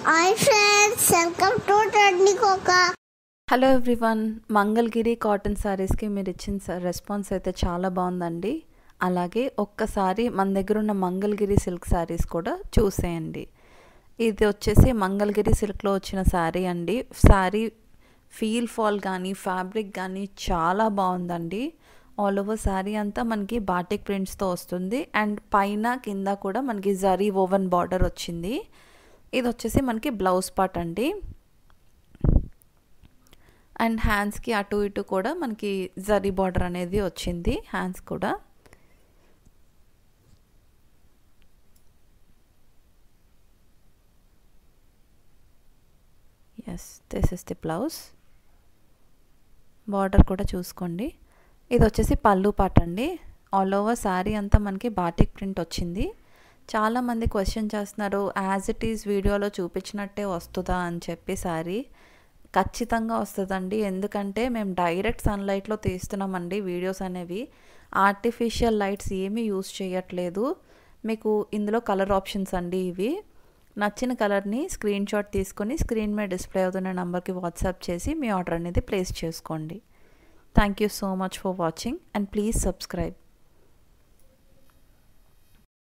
Hi friends, welcome to Tadnikoka. Hello everyone, Mangalagiri cotton శారీస్కి మీరు ఇచ్చిన రెస్పాన్స్ అయితే చాలా బాగుందండి. అలాగే ఒక్కసారి మన దగ్గర ఉన్న మంగళగిరి సిల్క్ శారీస్ కూడా చూసేయండి. ఇది వచ్చేసి మంగళగిరి సిల్క్లో వచ్చిన శారీ అండి. శారీ ఫీల్ ఫాల్ కానీ ఫ్యాబ్రిక్ కానీ చాలా బాగుందండి. ఆల్ ఓవర్ శారీ అంతా మనకి బాటిక్ ప్రింట్స్తో వస్తుంది అండ్ పైన కింద కూడా మనకి జరీ ఓవెన్ బార్డర్ వచ్చింది. ఇది వచ్చేసి మనకి బ్లౌజ్ పార్ట్ అండి. అండ్ హ్యాండ్స్కి అటు ఇటు కూడా మనకి జరీ బార్డర్ అనేది వచ్చింది. హ్యాండ్స్ కూడా this is the blouse. Border కూడా చూసుకోండి. ఇది వచ్చేసి పళ్ళు పార్ట్ అండి. ఆల్ ఓవర్ శారీ అంతా మనకి బాటిక్ ప్రింట్ వచ్చింది. చాలామంది క్వశ్చన్ చేస్తున్నారు, యాజ్ ఇట్ ఈజ్ వీడియోలో చూపించినట్టే వస్తుందా అని చెప్పి. శారీ ఖచ్చితంగా వస్తుందండి, ఎందుకంటే మేము డైరెక్ట్ సన్లైట్లో తీస్తున్నామండి వీడియోస్ అనేవి. ఆర్టిఫిషియల్ లైట్స్ ఏమీ యూస్ చేయట్లేదు. మీకు ఇందులో కలర్ ఆప్షన్స్ అండి ఇవి. నచ్చిన కలర్ని స్క్రీన్ షాట్ తీసుకొని స్క్రీన్ మీద డిస్ప్లే అవుతున్న నెంబర్కి వాట్సాప్ చేసి మీ ఆర్డర్ అనేది ప్లేస్ చేసుకోండి. Thank you so much for watching and please subscribe.